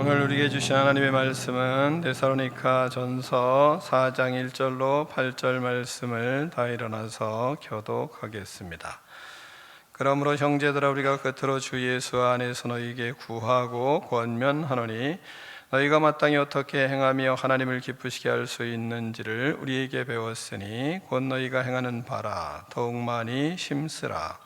오늘 우리에게 주신 하나님의 말씀은 데살로니가 전서 4장 1절로 8절 말씀을 다 일어나서 교독하겠습니다. 그러므로 형제들아, 우리가 끝으로 주 예수 안에서 너희에게 구하고 권면하노니 너희가 마땅히 어떻게 행하며 하나님을 기쁘시게 할 수 있는지를 우리에게 배웠으니 곧 너희가 행하는 바라 더욱 많이 힘쓰라.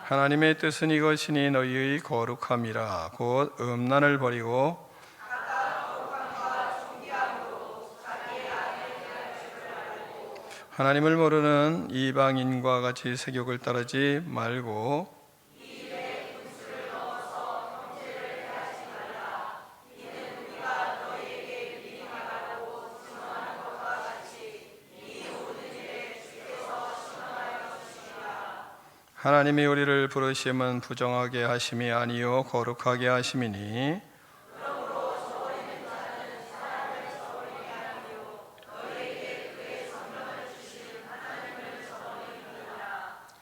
하나님의 뜻은 이것이니 너희의 거룩함이라. 곧 음란을 버리고 하나님을 모르는 이방인과 같이 세욕을 따르지 말고 하나님이 우리를 부르심은 부정하게 하심이 아니요 거룩하게 하심이니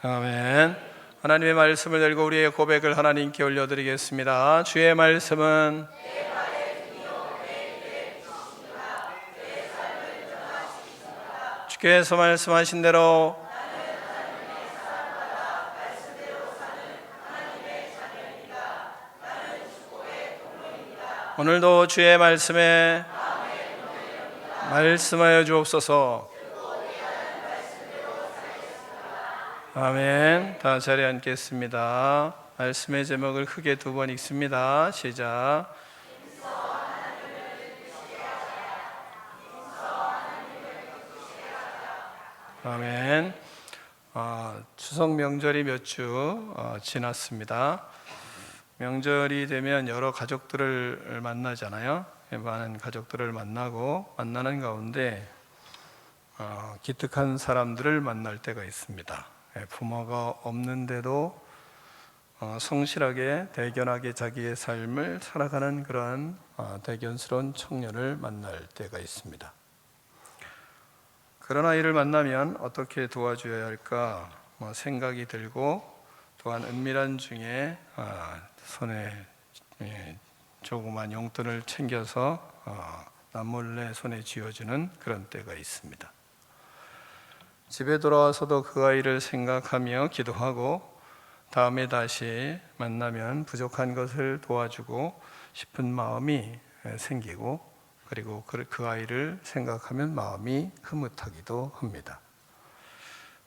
아멘. 하나님의 말씀을 들고 우리의 고백을 하나님께 올려드리겠습니다. 주의 말씀은 주께서 말씀하신 대로 오늘도 주의 말씀에 말씀하여 주옵소서. 아멘. 다 자리에 앉겠습니다. 말씀의 제목을 크게 두 번 읽습니다. 시작. 아멘. 추석 명절이 몇 주 지났습니다. 명절이 되면 여러 가족들을 만나잖아요. 많은 가족들을 만나는 가운데 기특한 사람들을 만날 때가 있습니다. 부모가 없는데도 성실하게 대견하게 자기의 삶을 살아가는 그런 대견스러운 청년을 만날 때가 있습니다. 그런 아이를 만나면 어떻게 도와줘야 할까 생각이 들고, 또한 은밀한 중에 손에 조그만 용돈을 챙겨서 남몰래 손에 쥐어주는 그런 때가 있습니다. 집에 돌아와서도 그 아이를 생각하며 기도하고, 다음에 다시 만나면 부족한 것을 도와주고 싶은 마음이 생기고, 그리고 그 아이를 생각하면 마음이 흐뭇하기도 합니다.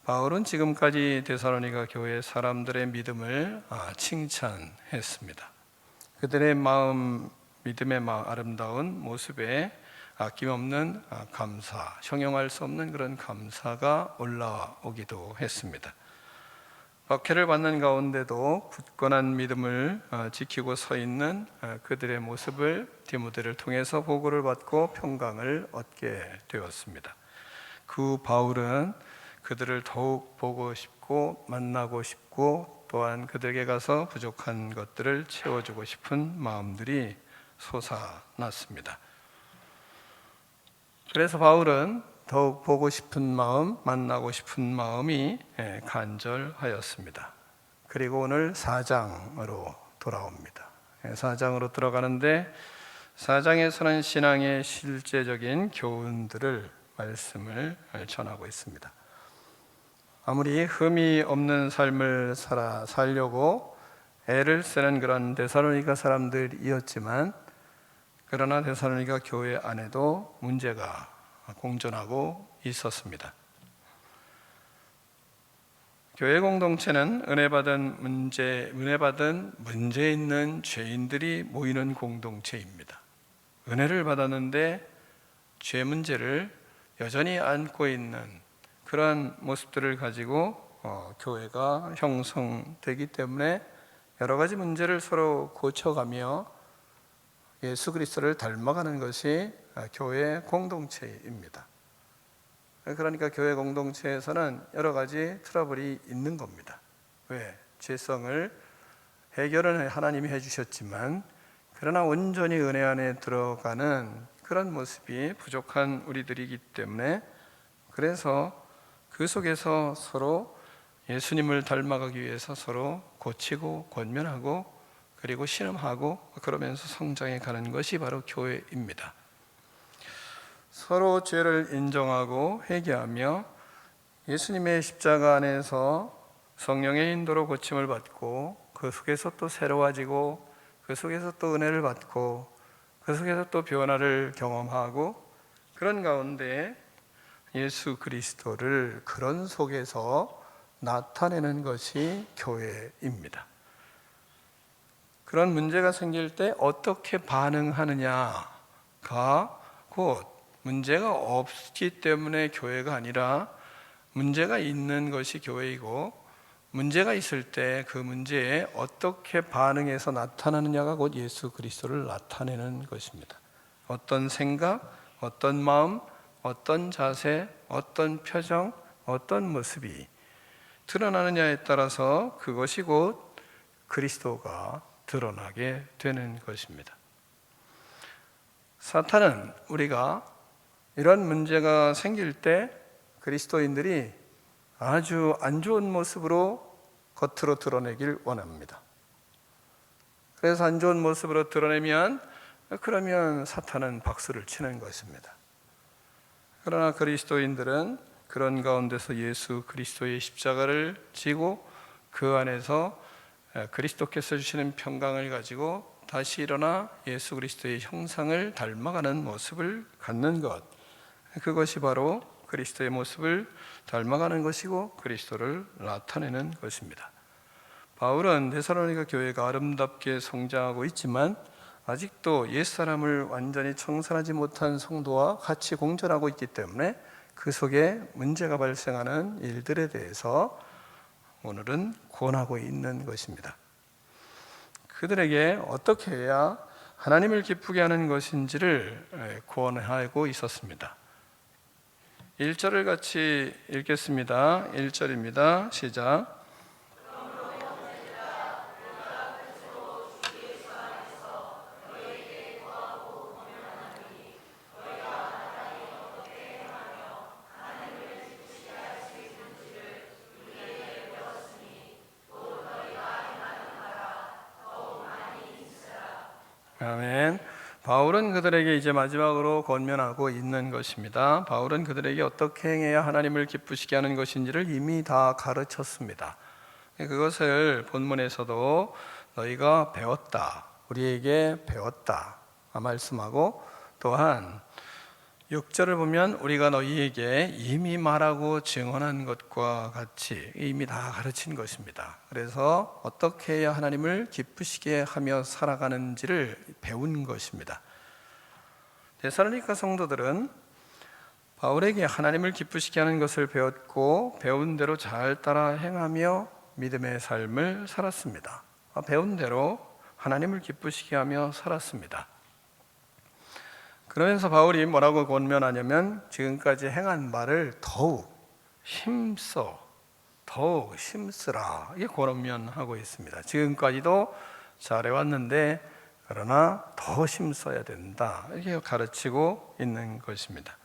바울은 지금까지 데살로니가 교회 사람들의 믿음을 칭찬했습니다. 그들의 믿음의 아름다운 모습에 아낌없는 감사, 형용할 수 없는 그런 감사가 올라오기도 했습니다. 박해를 받는 가운데도 굳건한 믿음을 지키고 서 있는 그들의 모습을 디모데를 통해서 보고를 받고 평강을 얻게 되었습니다. 그 바울은 그들을 더욱 보고 싶고 만나고 싶고, 또한 그들에게 가서 부족한 것들을 채워주고 싶은 마음들이 솟아났습니다. 그래서 바울은 더욱 보고 싶은 마음, 만나고 싶은 마음이 간절하였습니다. 그리고 오늘 4장으로 돌아옵니다. 4장으로 들어가는데, 4장에서는 신앙의 실제적인 교훈들을 말씀을 전하고 있습니다. 아무리 흠이 없는 삶을 살려고 애를 쓰는 그런 데살로니가 사람들이었지만, 그러나 데살로니가 교회 안에도 문제가 공존하고 있었습니다. 교회 공동체는 은혜 받은 문제 있는 죄인들이 모이는 공동체입니다. 은혜를 받았는데 죄 문제를 여전히 안고 있는 그런 모습들을 가지고 교회가 형성되기 때문에 여러 가지 문제를 서로 고쳐가며 예수 그리스도를 닮아가는 것이 교회 공동체입니다. 그러니까 교회 공동체에서는 여러 가지 트러블이 있는 겁니다. 왜? 죄성을 해결은 하나님이 해주셨지만, 그러나 온전히 은혜 안에 들어가는 그런 모습이 부족한 우리들이기 때문에, 그래서 그 속에서 서로 예수님을 닮아가기 위해서 서로 고치고 권면하고 그리고 신음하고 그러면서 성장해 가는 것이 바로 교회입니다. 서로 죄를 인정하고 회개하며 예수님의 십자가 안에서 성령의 인도로 고침을 받고 그 속에서 또 새로워지고 그 속에서 또 은혜를 받고 그 속에서 또 변화를 경험하고 그런 가운데 예수 그리스도를 그런 속에서 나타내는 것이 교회입니다. 그런 문제가 생길 때 어떻게 반응하느냐가 곧 문제가 없기 때문에 교회가 아니라 문제가 있는 것이 교회이고 문제가 있을 때 그 문제에 어떻게 반응해서 나타나느냐가 곧 예수 그리스도를 나타내는 것입니다. 어떤 생각, 어떤 마음, 어떤 자세, 어떤 표정, 어떤 모습이 드러나느냐에 따라서 그것이 곧 그리스도가 드러나게 되는 것입니다. 사탄은 우리가 이런 문제가 생길 때 그리스도인들이 아주 안 좋은 모습으로 겉으로 드러내길 원합니다. 그래서 안 좋은 모습으로 드러내면 그러면 사탄은 박수를 치는 것입니다. 그러나 그리스도인들은 그런 가운데서 예수 그리스도의 십자가를 지고 그 안에서 그리스도께서 주시는 평강을 가지고 다시 일어나 예수 그리스도의 형상을 닮아가는 모습을 갖는 것, 그것이 바로 그리스도의 모습을 닮아가는 것이고 그리스도를 나타내는 것입니다. 바울은 데살로니가 교회가 아름답게 성장하고 있지만 아직도 옛사람을 완전히 청산하지 못한 성도와 같이 공존하고 있기 때문에 그 속에 문제가 발생하는 일들에 대해서 오늘은 권하고 있는 것입니다. 그들에게 어떻게 해야 하나님을 기쁘게 하는 것인지를 권하고 있었습니다. 1절을 같이 읽겠습니다. 1절입니다. 시작. 아멘. 바울은 그들에게 이제 마지막으로 권면하고 있는 것입니다. 바울은 그들에게 어떻게 행해야 하나님을 기쁘시게 하는 것인지를 이미 다 가르쳤습니다. 그것을 본문에서도 너희가 배웠다, 우리에게 배웠다 말씀하고, 또한 6절을 보면 우리가 너희에게 이미 말하고 증언한 것과 같이 이미 다 가르친 것입니다. 그래서 어떻게 해야 하나님을 기쁘시게 하며 살아가는지를 배운 것입니다. 데살로니가 성도들은 바울에게 하나님을 기쁘시게 하는 것을 배웠고 배운 대로 잘 따라 행하며 믿음의 삶을 살았습니다. 배운 대로 하나님을 기쁘시게 하며 살았습니다. 그러면서 바울이 뭐라고 권면하냐면 지금까지 행한 말을 더욱 힘쓰라, 이게 권면하고 있습니다. 지금까지도 잘해왔는데 그러나 더 힘써야 된다, 이렇게 가르치고 있는 것입니다.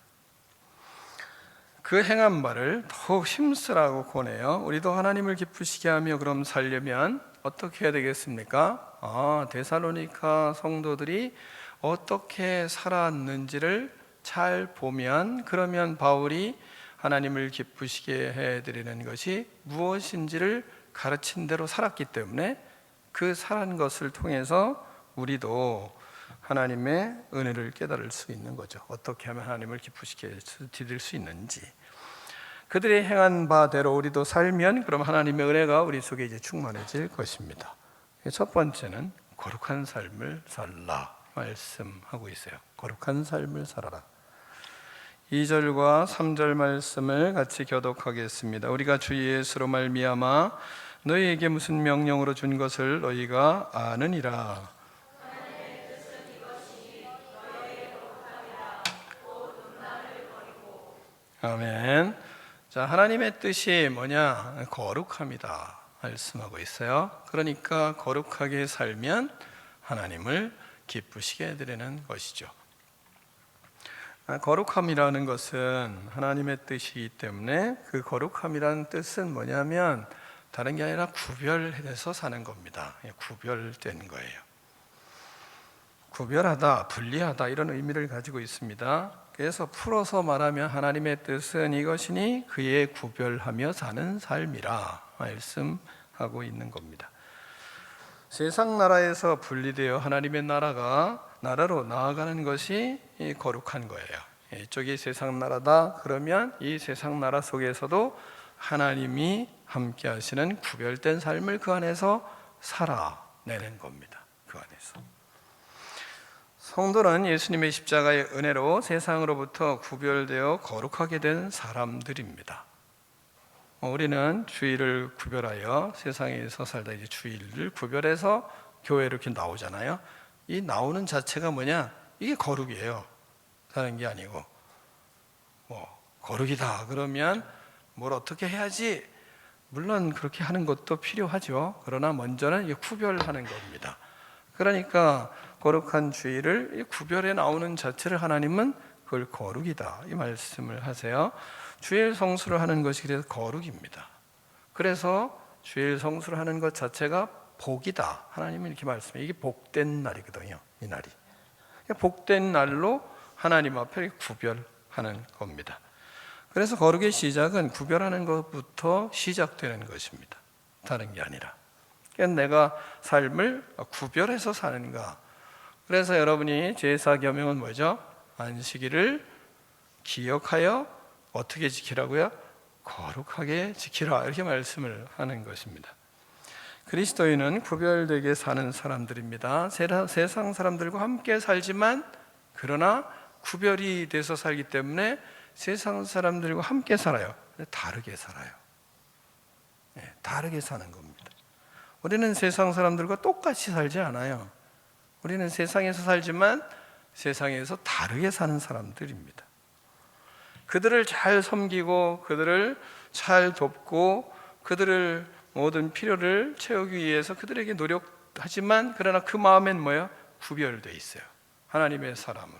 그 행한 바를 더욱 힘쓰라고 권해요. 우리도 하나님을 기쁘시게 하며 그럼 살려면 어떻게 해야 되겠습니까? 데살로니가 성도들이 어떻게 살았는지를 잘 보면, 그러면 바울이 하나님을 기쁘시게 해드리는 것이 무엇인지를 가르친 대로 살았기 때문에 그 살은 것을 통해서 우리도 하나님의 은혜를 깨달을 수 있는 거죠. 어떻게 하면 하나님을 기쁘시게 드릴 수 있는지. 그들이 행한 바대로 우리도 살면 그럼 하나님의 은혜가 우리 속에 이제 충만해질 것입니다. 첫 번째는 거룩한 삶을 살라 말씀하고 있어요. 거룩한 삶을 살아라. 2절과 3절 말씀을 같이 교독하겠습니다. 우리가 주 예수로 말미암아 너희에게 무슨 명령으로 준 것을 너희가 아느니라. 아멘. 자, 하나님의 뜻이 뭐냐? 거룩함이다 말씀하고 있어요. 그러니까 거룩하게 살면 하나님을 기쁘시게 해드리는 것이죠. 거룩함이라는 것은 하나님의 뜻이기 때문에 그 거룩함이라는 뜻은 뭐냐면 다른 게 아니라 구별해서 사는 겁니다. 구별된 거예요. 구별하다, 분리하다 이런 의미를 가지고 있습니다. 그래서 풀어서 말하면 하나님의 뜻은 이것이니 그의 구별하며 사는 삶이라 말씀하고 있는 겁니다. 세상 나라에서 분리되어 하나님의 나라로 나아가는 것이 거룩한 거예요. 이쪽이 세상 나라다 그러면 이 세상 나라 속에서도 하나님이 함께 하시는 구별된 삶을 그 안에서 살아내는 겁니다. 그 안에서 성도는 예수님의 십자가의 은혜로 세상으로부터 구별되어 거룩하게 된 사람들입니다. 우리는 주일을 구별하여 세상에서 살다 이제 주일을 구별해서 교회로 이렇게 나오잖아요. 이 나오는 자체가 뭐냐? 이게 거룩이에요. 다른 게 아니고 거룩이다 그러면 뭘 어떻게 해야지? 물론 그렇게 하는 것도 필요하죠. 그러나 먼저는 이게 구별하는 겁니다. 그러니까 거룩한 주일을 구별해 나오는 자체를 하나님은 그걸 거룩이다 이 말씀을 하세요. 주일 성수를 하는 것이 그래서 거룩입니다. 그래서 주일 성수를 하는 것 자체가 복이다. 하나님은 이렇게 말씀해요. 이게 복된 날이거든요. 이 날이 복된 날로 하나님 앞에 구별하는 겁니다. 그래서 거룩의 시작은 구별하는 것부터 시작되는 것입니다. 다른 게 아니라 내가 삶을 구별해서 사는가. 그래서 여러분이 제사 계명은 뭐죠? 안식일을 기억하여 어떻게 지키라고요? 거룩하게 지키라 이렇게 말씀을 하는 것입니다. 그리스도인은 구별되게 사는 사람들입니다. 세상 사람들과 함께 살지만 그러나 구별이 돼서 살기 때문에 세상 사람들과 함께 살아요. 다르게 살아요. 다르게 사는 겁니다. 우리는 세상 사람들과 똑같이 살지 않아요. 우리는 세상에서 살지만 세상에서 다르게 사는 사람들입니다. 그들을 잘 섬기고 그들을 잘 돕고 그들을 모든 필요를 채우기 위해서 그들에게 노력하지만 그러나 그 마음엔 뭐예요? 구별되어 있어요. 하나님의 사람으로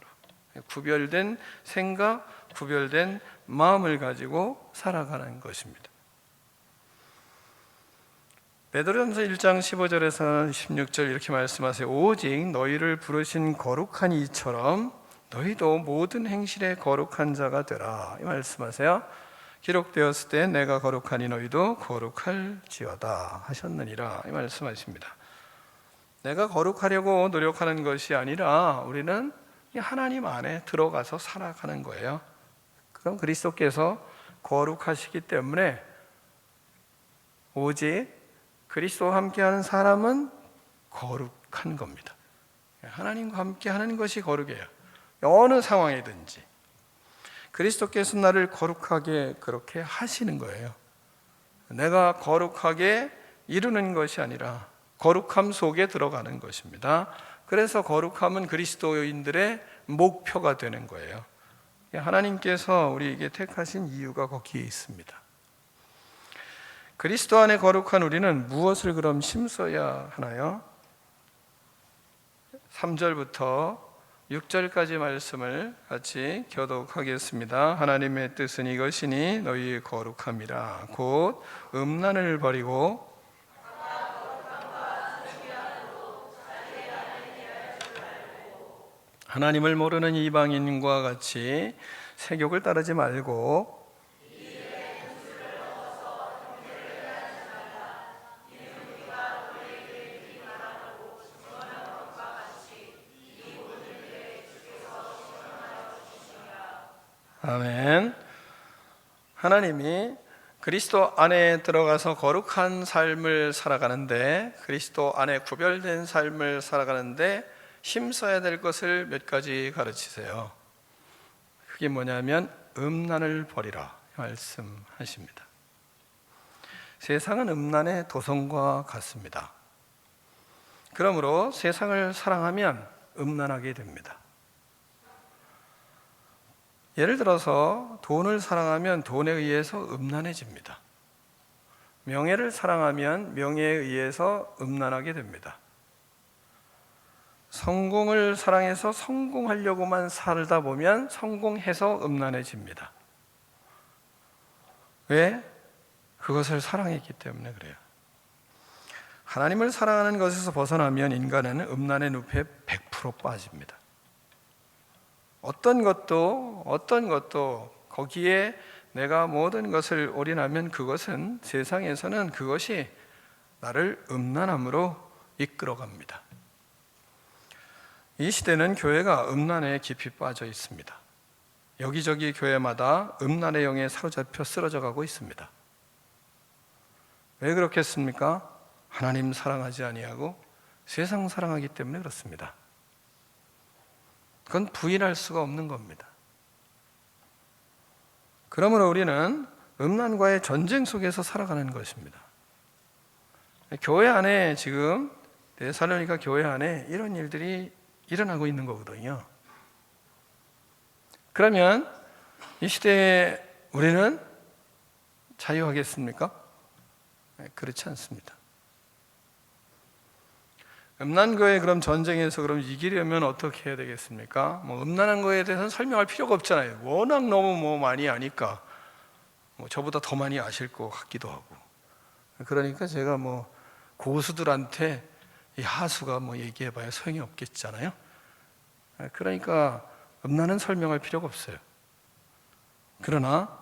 구별된 생각, 구별된 마음을 가지고 살아가는 것입니다. 베드로전서 1장 15절에서 16절 이렇게 말씀하세요. 오직 너희를 부르신 거룩한 이처럼 너희도 모든 행실에 거룩한 자가 되라 이 말씀하세요. 기록되었을 때 내가 거룩하니 너희도 거룩할지어다 하셨느니라 이 말씀하십니다. 내가 거룩하려고 노력하는 것이 아니라 우리는 하나님 안에 들어가서 살아가는 거예요. 그럼 그리스도께서 거룩하시기 때문에 오직 그리스도와 함께하는 사람은 거룩한 겁니다. 하나님과 함께하는 것이 거룩이에요. 어느 상황이든지 그리스도께서 나를 거룩하게 그렇게 하시는 거예요. 내가 거룩하게 이루는 것이 아니라 거룩함 속에 들어가는 것입니다. 그래서 거룩함은 그리스도인들의 목표가 되는 거예요. 하나님께서 우리에게 택하신 이유가 거기에 있습니다. 그리스도 안에 거룩한 우리는 무엇을 그럼 심써야 하나요? 3절부터 6절까지 말씀을 같이 교독하겠습니다. 하나님의 뜻은 이것이니 너희의 거룩함이라 곧 음란을 버리고 하나님을 모르는 이방인과 같이 세욕을 따르지 말고 아멘. 하나님이 그리스도 안에 들어가서 거룩한 삶을 살아가는데 그리스도 안에 구별된 삶을 살아가는데 힘써야 될 것을 몇 가지 가르치세요. 그게 뭐냐면 음란을 버리라 말씀하십니다. 세상은 음란의 도성과 같습니다. 그러므로 세상을 사랑하면 음란하게 됩니다. 예를 들어서 돈을 사랑하면 돈에 의해서 음란해집니다. 명예를 사랑하면 명예에 의해서 음란하게 됩니다. 성공을 사랑해서 성공하려고만 살다 보면 성공해서 음란해집니다. 왜? 그것을 사랑했기 때문에 그래요. 하나님을 사랑하는 것에서 벗어나면 인간은 음란의 늪에 100% 빠집니다. 어떤 것도 거기에 내가 모든 것을 올인하면 그것은 세상에서는 그것이 나를 음란함으로 이끌어갑니다. 이 시대는 교회가 음란에 깊이 빠져 있습니다. 여기저기 교회마다 음란의 영에 사로잡혀 쓰러져 가고 있습니다. 왜 그렇겠습니까? 하나님 사랑하지 아니하고 세상 사랑하기 때문에 그렇습니다. 그건 부인할 수가 없는 겁니다. 그러므로 우리는 음란과의 전쟁 속에서 살아가는 것입니다. 교회 안에 지금 데살로니가 교회 안에 이런 일들이 일어나고 있는 거거든요. 그러면 이 시대에 우리는 자유하겠습니까? 그렇지 않습니다. 음란 거에 그럼 전쟁에서 그럼 이기려면 어떻게 해야 되겠습니까? 음란한 거에 대해서는 설명할 필요가 없잖아요. 워낙 너무 많이 아니까 저보다 더 많이 아실 것 같기도 하고. 그러니까 제가 고수들한테 이 하수가 얘기해봐야 소용이 없겠잖아요. 그러니까 음란은 설명할 필요가 없어요. 그러나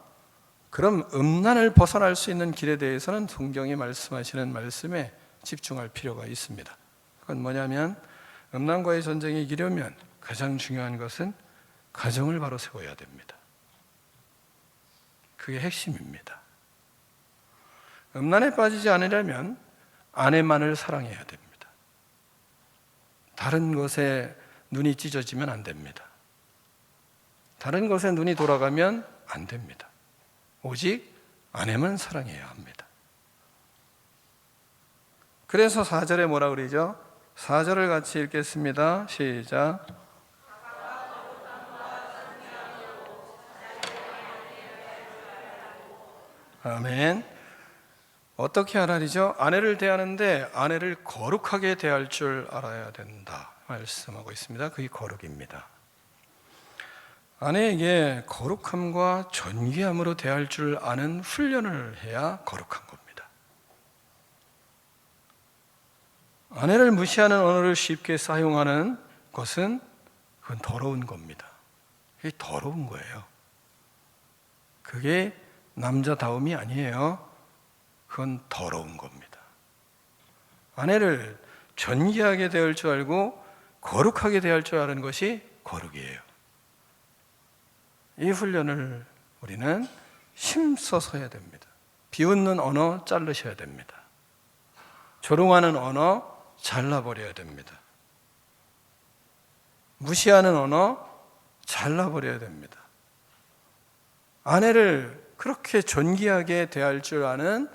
그럼 음란을 벗어날 수 있는 길에 대해서는 성경이 말씀하시는 말씀에 집중할 필요가 있습니다. 그건 뭐냐면 음란과의 전쟁에 이기려면 가장 중요한 것은 가정을 바로 세워야 됩니다. 그게 핵심입니다. 음란에 빠지지 않으려면 아내만을 사랑해야 됩니다. 다른 것에 눈이 찢어지면 안 됩니다. 다른 것에 눈이 돌아가면 안 됩니다. 오직 아내만 사랑해야 합니다. 그래서 4절에 뭐라 그러죠? 4절을 같이 읽겠습니다. 시작. 아멘. 어떻게 하라리죠? 아내를 대하는데 아내를 거룩하게 대할 줄 알아야 된다 말씀하고 있습니다. 그게 거룩입니다. 아내에게 거룩함과 존귀함으로 대할 줄 아는 훈련을 해야 거룩한 겁니다. 아내를 무시하는 언어를 쉽게 사용하는 것은 그건 더러운 겁니다. 그게 더러운 거예요. 그게 남자다움이 아니에요. 그건 더러운 겁니다. 아내를 존귀하게 대할 줄 알고 거룩하게 대할 줄 아는 것이 거룩이에요. 이 훈련을 우리는 힘써서 해야 됩니다. 비웃는 언어 자르셔야 됩니다. 조롱하는 언어 잘라버려야 됩니다. 무시하는 언어 잘라버려야 됩니다. 아내를 그렇게 존귀하게 대할 줄 아는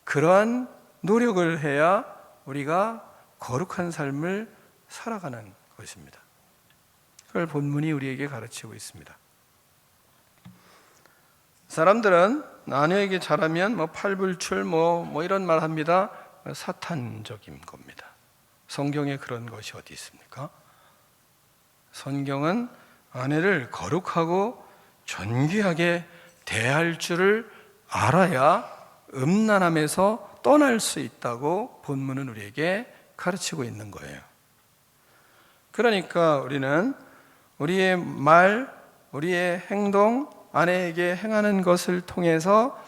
그러한 노력을 해야 우리가 거룩한 삶을 살아가는 것입니다. 그걸 본문이 우리에게 가르치고 있습니다. 사람들은 아내에게 잘하면 팔불출 이런 말 합니다. 사탄적인 겁니다. 성경에 그런 것이 어디 있습니까? 성경은 아내를 거룩하고 존귀하게 대할 줄을 알아야 음란함에서 떠날 수 있다고 본문은 우리에게 가르치고 있는 거예요. 그러니까 우리는 우리의 말, 우리의 행동, 아내에게 행하는 것을 통해서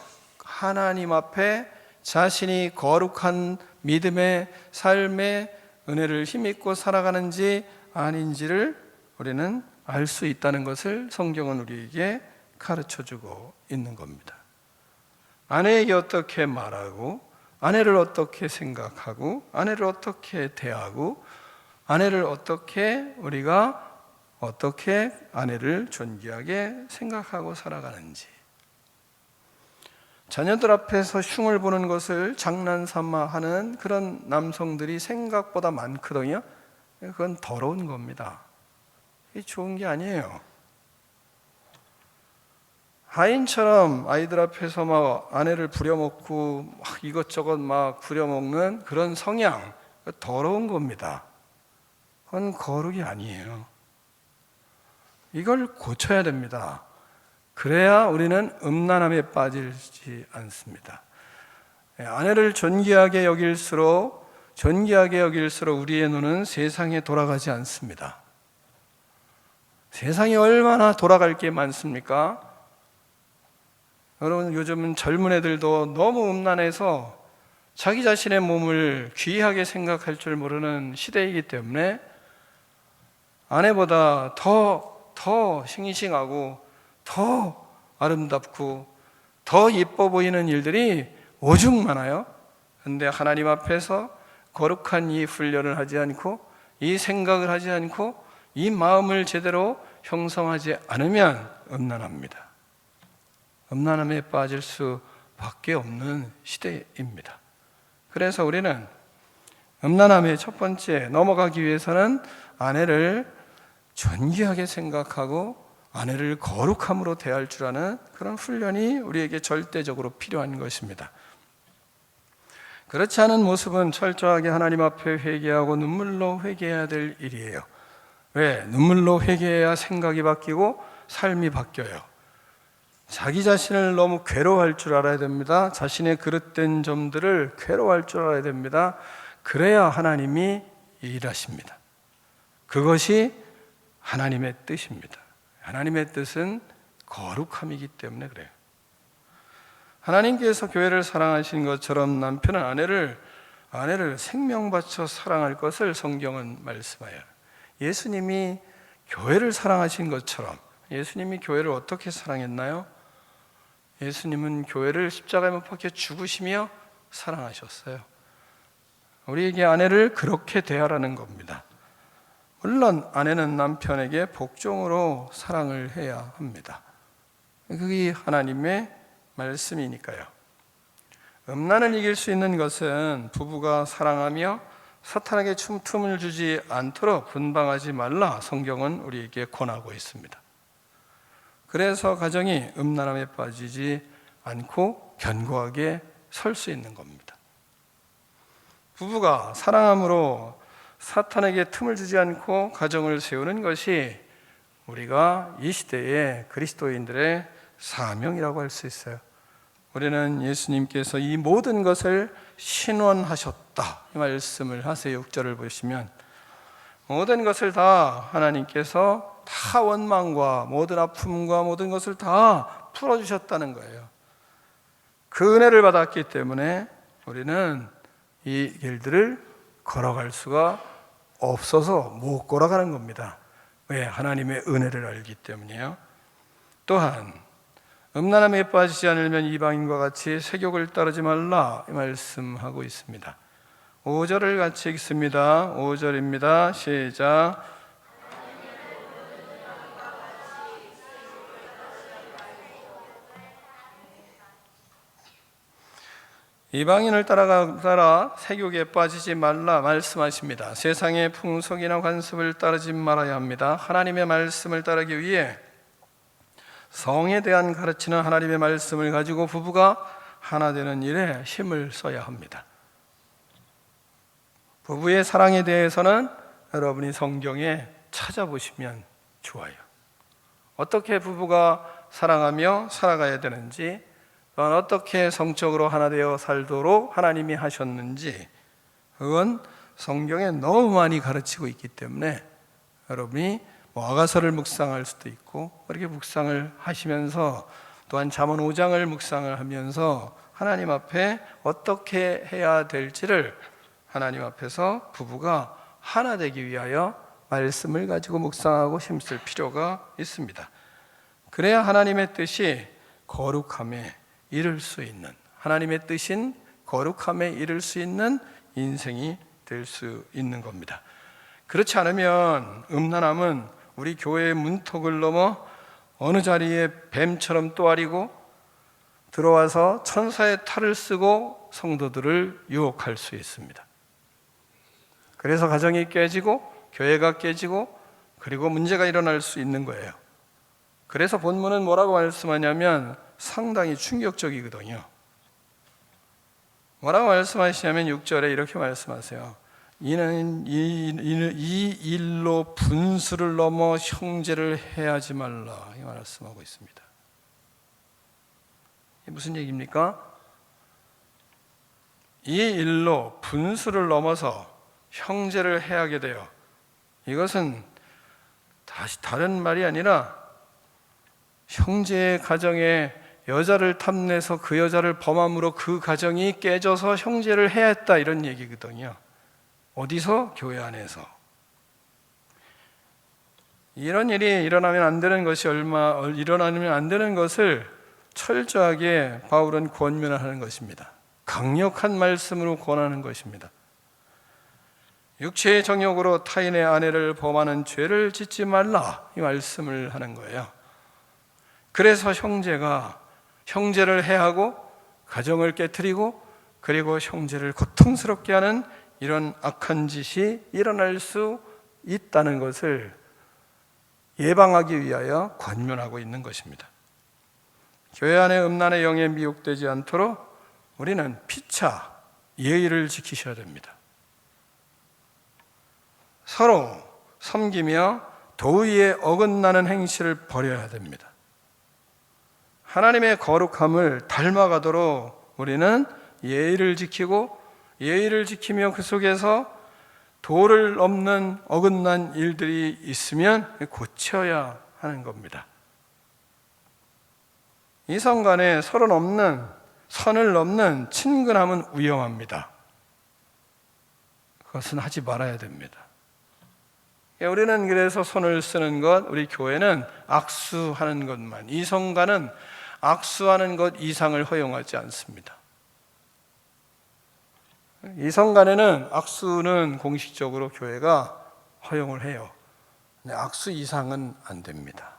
하나님 앞에 자신이 거룩한 믿음의 삶의 은혜를 힘입고 살아가는지 아닌지를 우리는 알 수 있다는 것을 성경은 우리에게 가르쳐주고 있는 겁니다. 아내에게 어떻게 말하고, 아내를 어떻게 생각하고, 아내를 어떻게 대하고, 아내를 우리가 어떻게 아내를 존귀하게 생각하고 살아가는지. 자녀들 앞에서 흉을 보는 것을 장난삼아 하는 그런 남성들이 생각보다 많거든요. 그건 더러운 겁니다. 이게 좋은 게 아니에요. 하인처럼 아이들 앞에서 아내를 부려먹고 이것저것 부려먹는 그런 성향, 더러운 겁니다. 그건 거룩이 아니에요. 이걸 고쳐야 됩니다. 그래야 우리는 음란함에 빠지지 않습니다. 아내를 존귀하게 여길수록 우리의 눈은 세상에 돌아가지 않습니다. 세상이 얼마나 돌아갈 게 많습니까? 여러분, 요즘은 젊은 애들도 너무 음란해서 자기 자신의 몸을 귀하게 생각할 줄 모르는 시대이기 때문에 아내보다 더 싱싱하고 더 아름답고 더 예뻐 보이는 일들이 오죽 많아요. 그런데 하나님 앞에서 거룩한 이 훈련을 하지 않고, 이 생각을 하지 않고, 이 마음을 제대로 형성하지 않으면 음란합니다. 음란함에 빠질 수밖에 없는 시대입니다. 그래서 우리는 음란함의 첫 번째 넘어가기 위해서는 아내를 존귀하게 생각하고 아내를 거룩함으로 대할 줄 아는 그런 훈련이 우리에게 절대적으로 필요한 것입니다. 그렇지 않은 모습은 철저하게 하나님 앞에 회개하고 눈물로 회개해야 될 일이에요. 왜? 눈물로 회개해야 생각이 바뀌고 삶이 바뀌어요. 자기 자신을 너무 괴로워할 줄 알아야 됩니다. 자신의 그릇된 점들을 괴로워할 줄 알아야 됩니다. 그래야 하나님이 일하십니다. 그것이 하나님의 뜻입니다. 하나님의 뜻은 거룩함이기 때문에 그래요. 하나님께서 교회를 사랑하신 것처럼 남편은 아내를 생명 바쳐 사랑할 것을 성경은 말씀하여요. 예수님이 교회를 사랑하신 것처럼, 예수님이 교회를 어떻게 사랑했나요? 예수님은 교회를 십자가에 못 박혀 죽으시며 사랑하셨어요. 우리에게 아내를 그렇게 대하라는 겁니다. 물론 아내는 남편에게 복종으로 사랑을 해야 합니다. 그게 하나님의 말씀이니까요. 음란을 이길 수 있는 것은 부부가 사랑하며 사탄에게 틈을 주지 않도록 분방하지 말라 성경은 우리에게 권하고 있습니다. 그래서 가정이 음란함에 빠지지 않고 견고하게 설 수 있는 겁니다. 부부가 사랑함으로 사탄에게 틈을 주지 않고 가정을 세우는 것이 우리가 이 시대의 그리스도인들의 사명이라고 할 수 있어요. 우리는 예수님께서 이 모든 것을 신원하셨다 이 말씀을 하세요. 6절을 보시면 모든 것을 다 하나님께서 다 원망과 모든 아픔과 모든 것을 다 풀어주셨다는 거예요. 그 은혜를 받았기 때문에 우리는 이 길들을 걸어갈 수가 없어서 못 걸어가는 겁니다. 왜? 하나님의 은혜를 알기 때문이에요. 또한 음란함에 빠지지 않으면 이방인과 같이 세욕을 따르지 말라 이 말씀하고 있습니다. 5절을 같이 읽습니다. 5절입니다. 시작. 이방인을 따라 세욕에 빠지지 말라 말씀하십니다. 세상의 풍속이나 관습을 따르지 말아야 합니다. 하나님의 말씀을 따르기 위해 성에 대한 가르치는 하나님의 말씀을 가지고 부부가 하나 되는 일에 힘을 써야 합니다. 부부의 사랑에 대해서는 여러분이 성경에 찾아보시면 좋아요. 어떻게 부부가 사랑하며 살아가야 되는지, 또한 어떻게 성적으로 하나 되어 살도록 하나님이 하셨는지, 그건 성경에 너무 많이 가르치고 있기 때문에 여러분이 아가서를 묵상할 수도 있고 그렇게 묵상을 하시면서 또한 잠언 5장을 묵상을 하면서 하나님 앞에 어떻게 해야 될지를 하나님 앞에서 부부가 하나 되기 위하여 말씀을 가지고 묵상하고 힘쓸 필요가 있습니다. 그래야 하나님의 뜻이 거룩함에 이를 수 있는, 하나님의 뜻인 거룩함에 이를 수 있는 인생이 될 수 있는 겁니다. 그렇지 않으면 음란함은 우리 교회의 문턱을 넘어 어느 자리에 뱀처럼 또아리고 들어와서 천사의 탈을 쓰고 성도들을 유혹할 수 있습니다. 그래서 가정이 깨지고 교회가 깨지고 그리고 문제가 일어날 수 있는 거예요. 그래서 본문은 뭐라고 말씀하냐면 상당히 충격적이거든요. 뭐라고 말씀하시냐면 6절에 이렇게 말씀하세요. 이는 이 일로 분수를 넘어 형제를 해하지 말라, 이 말씀하고 있습니다. 이게 무슨 얘기입니까? 이 일로 분수를 넘어서 형제를 해하게 되어, 이것은 다시 다른 말이 아니라 형제의 가정에 여자를 탐내서 그 여자를 범함으로 그 가정이 깨져서 형제를 해했다, 이런 얘기거든요. 어디서? 교회 안에서. 이런 일이 일어나면 안 되는 것이 일어나면 안 되는 것을 철저하게 바울은 권면을 하는 것입니다. 강력한 말씀으로 권하는 것입니다. 육체의 정욕으로 타인의 아내를 범하는 죄를 짓지 말라, 이 말씀을 하는 거예요. 그래서 형제를 해하고 가정을 깨트리고 그리고 형제를 고통스럽게 하는 이런 악한 짓이 일어날 수 있다는 것을 예방하기 위하여 권면하고 있는 것입니다. 교회 안에 음란의 영에 미혹되지 않도록 우리는 피차 예의를 지키셔야 됩니다. 서로 섬기며 도의에 어긋나는 행실을 버려야 됩니다. 하나님의 거룩함을 닮아가도록 우리는 예의를 지키고, 예의를 지키며 그 속에서 도를 넘는 어긋난 일들이 있으면 고쳐야 하는 겁니다. 이성 간에 선을 넘는 친근함은 위험합니다. 그것은 하지 말아야 됩니다. 우리는 그래서 손을 쓰는 것, 우리 교회는 악수하는 것만, 이성 간은 악수하는 것 이상을 허용하지 않습니다. 이성 간에는 악수는 공식적으로 교회가 허용을 해요. 악수 이상은 안 됩니다.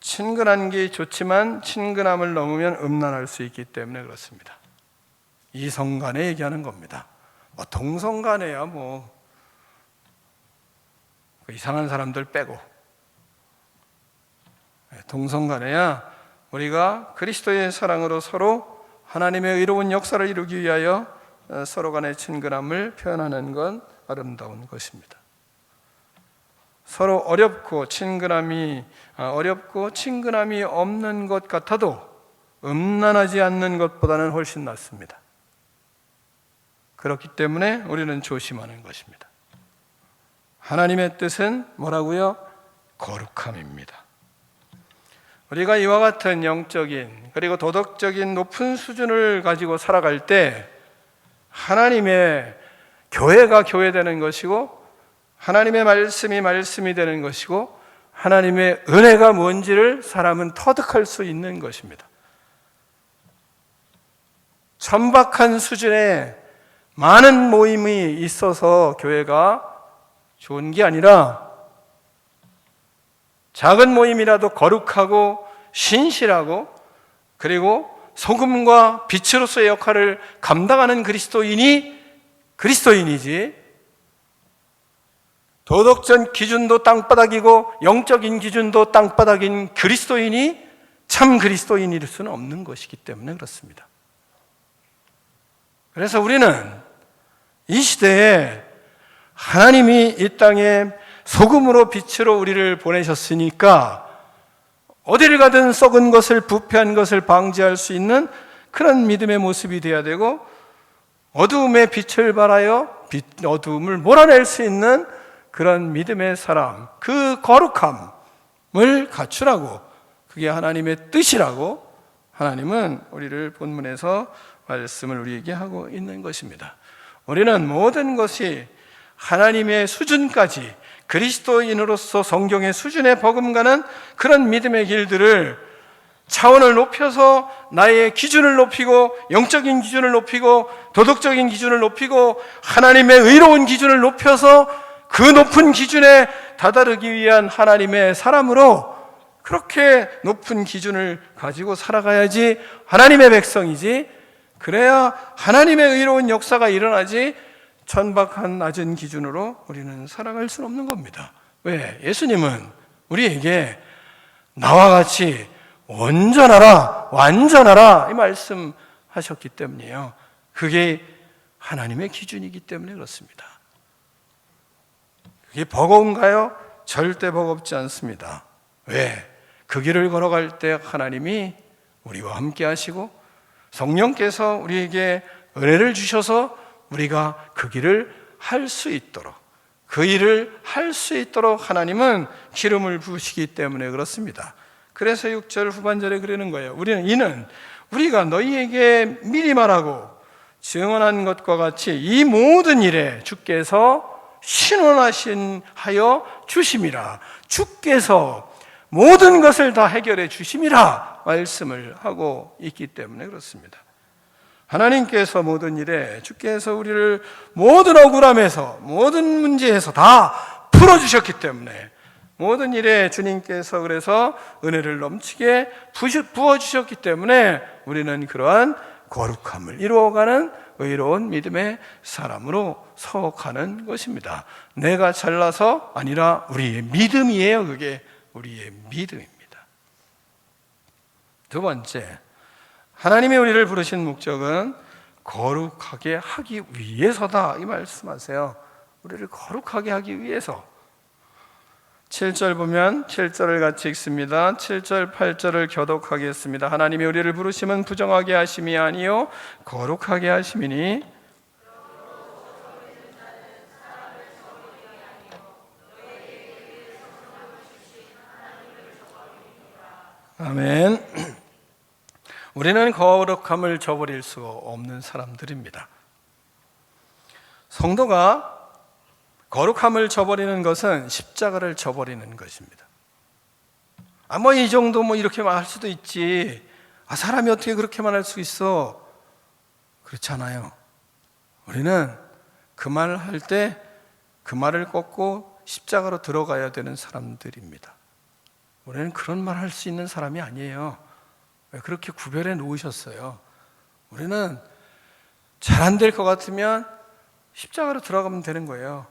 친근한 게 좋지만 친근함을 넘으면 음란할 수 있기 때문에 그렇습니다. 이성 간에 얘기하는 겁니다. 동성 간에야 이상한 사람들 빼고, 동성 간에야 우리가 그리스도의 사랑으로 서로 하나님의 의로운 역사를 이루기 위하여 서로 간의 친근함을 표현하는 건 아름다운 것입니다. 서로 어렵고 친근함이 없는 것 같아도 음란하지 않는 것보다는 훨씬 낫습니다. 그렇기 때문에 우리는 조심하는 것입니다. 하나님의 뜻은 뭐라고요? 거룩함입니다. 우리가 이와 같은 영적인 그리고 도덕적인 높은 수준을 가지고 살아갈 때 하나님의 교회가 교회되는 것이고, 하나님의 말씀이 되는 것이고, 하나님의 은혜가 뭔지를 사람은 터득할 수 있는 것입니다. 천박한 수준의 많은 모임이 있어서 교회가 좋은 게 아니라, 작은 모임이라도 거룩하고 신실하고 그리고 소금과 빛으로서의 역할을 감당하는 그리스도인이지, 도덕적 기준도 땅바닥이고 영적인 기준도 땅바닥인 그리스도인이 참 그리스도인일 수는 없는 것이기 때문에 그렇습니다. 그래서 우리는 이 시대에 하나님이 이 땅에 소금으로 빛으로 우리를 보내셨으니까 어디를 가든 썩은 것을, 부패한 것을 방지할 수 있는 그런 믿음의 모습이 되어야 되고, 어두움에 빛을 발하여 어두움을 몰아낼 수 있는 그런 믿음의 사람, 그 거룩함을 갖추라고, 그게 하나님의 뜻이라고 하나님은 우리를 본문에서 말씀을 우리에게 하고 있는 것입니다. 우리는 모든 것이 하나님의 수준까지, 그리스도인으로서 성경의 수준에 버금가는 그런 믿음의 길들을 차원을 높여서 나의 기준을 높이고, 영적인 기준을 높이고, 도덕적인 기준을 높이고, 하나님의 의로운 기준을 높여서 그 높은 기준에 다다르기 위한 하나님의 사람으로 그렇게 높은 기준을 가지고 살아가야지 하나님의 백성이지, 그래야 하나님의 의로운 역사가 일어나지, 천박한 낮은 기준으로 우리는 살아갈 수는 없는 겁니다. 왜? 예수님은 우리에게 나와 같이 온전하라, 완전하라 이 말씀하셨기 때문이에요. 그게 하나님의 기준이기 때문에 그렇습니다. 그게 버거운가요? 절대 버겁지 않습니다. 왜? 그 길을 걸어갈 때 하나님이 우리와 함께 하시고 성령께서 우리에게 은혜를 주셔서 우리가 그 길을 할 수 있도록, 그 일을 할 수 있도록 하나님은 기름을 부으시기 때문에 그렇습니다. 그래서 6절 후반절에 그러는 거예요. 이는 우리가 너희에게 미리 말하고 증언한 것과 같이 이 모든 일에 주께서 신원하여 주심이라. 주께서 모든 것을 다 해결해 주심이라 말씀을 하고 있기 때문에 그렇습니다. 하나님께서 모든 일에 주께서 우리를 모든 억울함에서 모든 문제에서 다 풀어주셨기 때문에 모든 일에 주님께서 그래서 은혜를 넘치게 부어주셨기 때문에 우리는 그러한 거룩함을 이루어가는 의로운 믿음의 사람으로 서가는 것입니다. 내가 잘나서 아니라 우리의 믿음이에요. 그게 우리의 믿음입니다. 두 번째, 하나님이 우리를 부르신 목적은 거룩하게 하기 위해서다 이 말씀하세요. 우리를 거룩하게 하기 위해서. 7절 보면 7절을 같이 읽습니다. 7절 8절을 교독하겠습니다. 하나님이 우리를 부르심은 부정하게 하심이 아니요 거룩하게 하심이니 아멘. 우리는 거룩함을 저버릴 수 없는 사람들입니다. 성도가 거룩함을 저버리는 것은 십자가를 저버리는 것입니다. 이 정도 이렇게 말할 수도 있지. 사람이 어떻게 그렇게만 할 수 있어? 그렇지 않아요. 우리는 그 말을 할 때 그 말을 꺾고 십자가로 들어가야 되는 사람들입니다. 우리는 그런 말 할 수 있는 사람이 아니에요. 왜 그렇게 구별해 놓으셨어요? 우리는 잘 안 될 것 같으면 십자가로 들어가면 되는 거예요.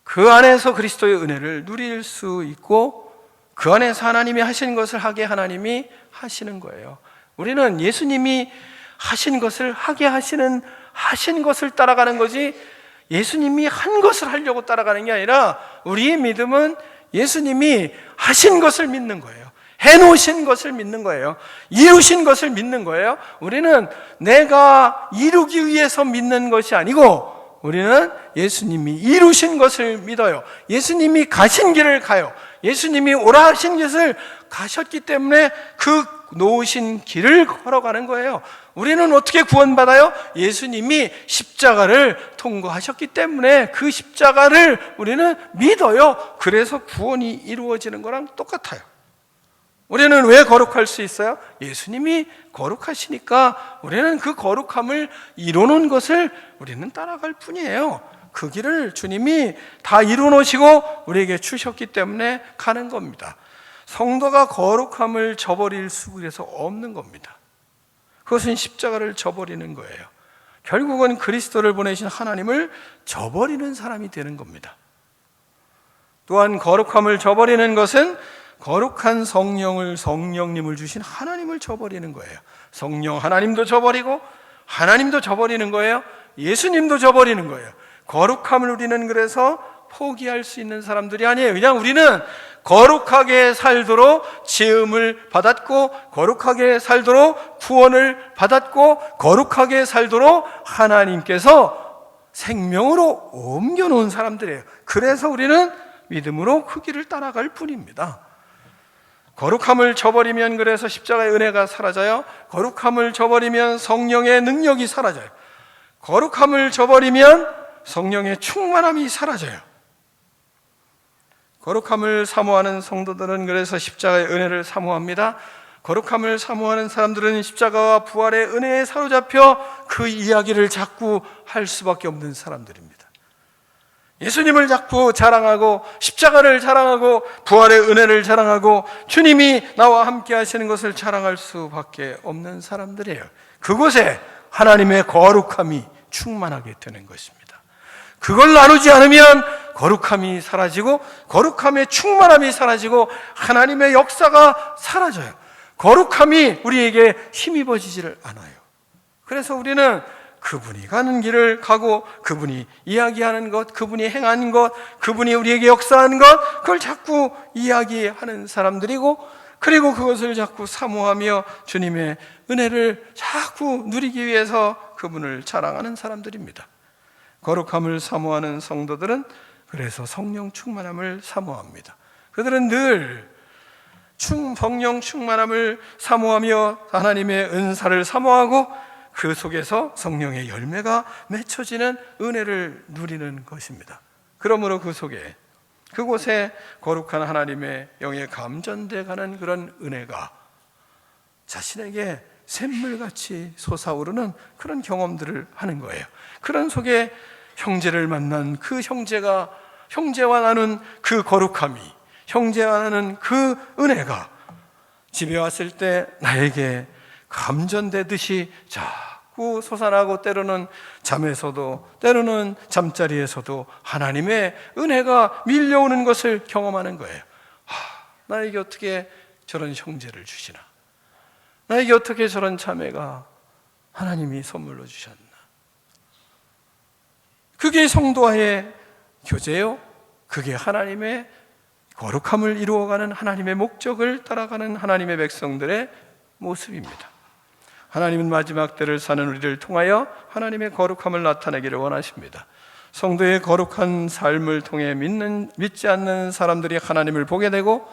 그 안에서 그리스도의 은혜를 누릴 수 있고 그 안에서 하나님이 하신 것을 하게 하나님이 하시는 거예요. 우리는 예수님이 하신 것을 하게 하신 것을 따라가는 거지 예수님이 한 것을 하려고 따라가는 게 아니라 우리의 믿음은 예수님이 하신 것을 믿는 거예요. 해놓으신 것을 믿는 거예요. 이루신 것을 믿는 거예요. 우리는 내가 이루기 위해서 믿는 것이 아니고 우리는 예수님이 이루신 것을 믿어요. 예수님이 가신 길을 가요. 예수님이 오라 하신 것을 가셨기 때문에 그 놓으신 길을 걸어가는 거예요. 우리는 어떻게 구원받아요? 예수님이 십자가를 통과하셨기 때문에 그 십자가를 우리는 믿어요. 그래서 구원이 이루어지는 거랑 똑같아요. 우리는 왜 거룩할 수 있어요? 예수님이 거룩하시니까 우리는 그 거룩함을 이루는 것을 우리는 따라갈 뿐이에요. 그 길을 주님이 다 이루어놓으시고 우리에게 주셨기 때문에 가는 겁니다. 성도가 거룩함을 저버릴 수가 없는 겁니다. 그것은 십자가를 저버리는 거예요. 결국은 그리스도를 보내신 하나님을 저버리는 사람이 되는 겁니다. 또한 거룩함을 저버리는 것은 거룩한 성령님을 주신 하나님을 저버리는 거예요. 성령 하나님도 저버리고 하나님도 저버리는 거예요. 예수님도 저버리는 거예요. 거룩함을 우리는 그래서 포기할 수 있는 사람들이 아니에요. 그냥 우리는 거룩하게 살도록 지음을 받았고 거룩하게 살도록 구원을 받았고 거룩하게 살도록 하나님께서 생명으로 옮겨놓은 사람들이에요. 그래서 우리는 믿음으로 그 길을 따라갈 뿐입니다. 거룩함을 저버리면 그래서 십자가의 은혜가 사라져요. 거룩함을 저버리면 성령의 능력이 사라져요. 거룩함을 저버리면 성령의 충만함이 사라져요. 거룩함을 사모하는 성도들은 그래서 십자가의 은혜를 사모합니다. 거룩함을 사모하는 사람들은 십자가와 부활의 은혜에 사로잡혀 그 이야기를 자꾸 할 수밖에 없는 사람들입니다. 예수님을 자꾸 자랑하고 십자가를 자랑하고 부활의 은혜를 자랑하고 주님이 나와 함께 하시는 것을 자랑할 수밖에 없는 사람들이에요. 그곳에 하나님의 거룩함이 충만하게 되는 것입니다. 그걸 나누지 않으면 거룩함이 사라지고 거룩함의 충만함이 사라지고 하나님의 역사가 사라져요. 거룩함이 우리에게 힘입어지지를 않아요. 그래서 우리는 그분이 가는 길을 가고 그분이 이야기하는 것, 그분이 행한 것, 그분이 우리에게 역사한 것, 그걸 자꾸 이야기하는 사람들이고, 그리고 그것을 자꾸 사모하며 주님의 은혜를 자꾸 누리기 위해서 그분을 자랑하는 사람들입니다. 거룩함을 사모하는 성도들은 그래서 성령 충만함을 사모합니다. 그들은 늘 성령 충만함을 사모하며 하나님의 은사를 사모하고 그 속에서 성령의 열매가 맺혀지는 은혜를 누리는 것입니다. 그러므로 그 속에, 그곳에 거룩한 하나님의 영에 감전돼 가는 그런 은혜가 자신에게 샘물같이 솟아오르는 그런 경험들을 하는 거예요. 그런 속에 형제를 만난 그 형제와 나눈 그 거룩함이, 형제와 나눈 그 은혜가 집에 왔을 때 나에게 감전되듯이 자꾸 솟아나고, 때로는 잠에서도, 때로는 잠자리에서도 하나님의 은혜가 밀려오는 것을 경험하는 거예요. 나에게 어떻게 저런 형제를 주시나, 나에게 어떻게 저런 자매가 하나님이 선물로 주셨나. 그게 성도와의 교제요, 그게 하나님의 거룩함을 이루어가는, 하나님의 목적을 따라가는 하나님의 백성들의 모습입니다. 하나님은 마지막 때를 사는 우리를 통하여 하나님의 거룩함을 나타내기를 원하십니다. 성도의 거룩한 삶을 통해 믿지 않는 사람들이 하나님을 보게 되고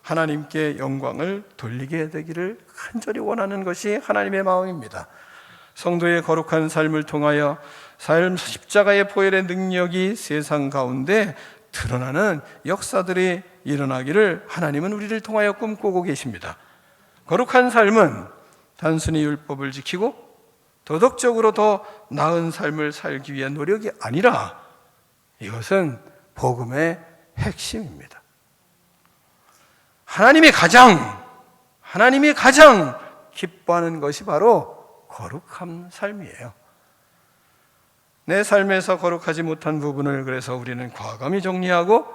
하나님께 영광을 돌리게 되기를 간절히 원하는 것이 하나님의 마음입니다. 성도의 거룩한 삶을 통하여 십자가의 보혈의 능력이 세상 가운데 드러나는 역사들이 일어나기를 하나님은 우리를 통하여 꿈꾸고 계십니다. 거룩한 삶은 단순히 율법을 지키고 도덕적으로 더 나은 삶을 살기 위한 노력이 아니라 이것은 복음의 핵심입니다. 하나님이 가장 기뻐하는 것이 바로 거룩한 삶이에요. 내 삶에서 거룩하지 못한 부분을 그래서 우리는 과감히 정리하고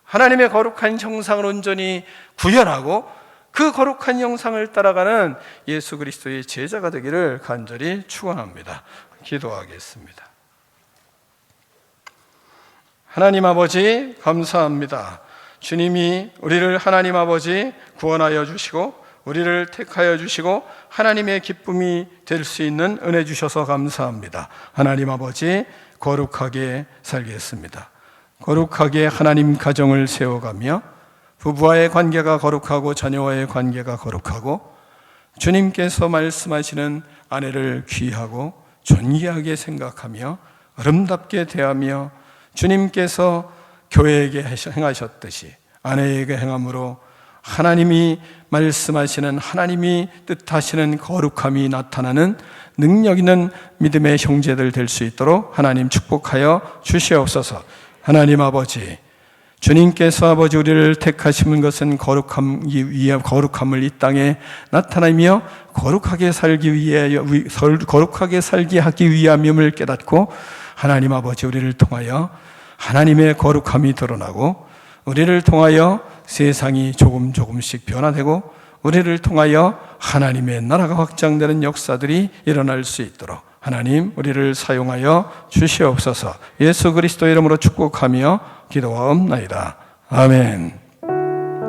하나님의 거룩한 형상을 온전히 구현하고 그 거룩한 형상을 따라가는 예수 그리스도의 제자가 되기를 간절히 축원합니다. 기도하겠습니다. 하나님 아버지 감사합니다. 주님이 우리를 하나님 아버지 구원하여 주시고 우리를 택하여 주시고 하나님의 기쁨이 될 수 있는 은혜 주셔서 감사합니다. 하나님 아버지 거룩하게 살겠습니다. 거룩하게 하나님 가정을 세워가며 부부와의 관계가 거룩하고 자녀와의 관계가 거룩하고 주님께서 말씀하시는 아내를 귀하고 존귀하게 생각하며 아름답게 대하며 주님께서 교회에게 행하셨듯이 아내에게 행함으로 하나님이 말씀하시는, 하나님이 뜻하시는 거룩함이 나타나는 능력 있는 믿음의 형제들 될 수 있도록 하나님 축복하여 주시옵소서. 하나님 아버지, 주님께서 아버지 우리를 택하신 것은 거룩함을 이 땅에 나타내며 거룩하게 살게 하기 위함임을 깨닫고 하나님 아버지 우리를 통하여 하나님의 거룩함이 드러나고 우리를 통하여 세상이 조금씩 변화되고 우리를 통하여 하나님의 나라가 확장되는 역사들이 일어날 수 있도록 하나님 우리를 사용하여 주시옵소서. 예수 그리스도 이름으로 축복하며 기도하옵나이다. 아멘.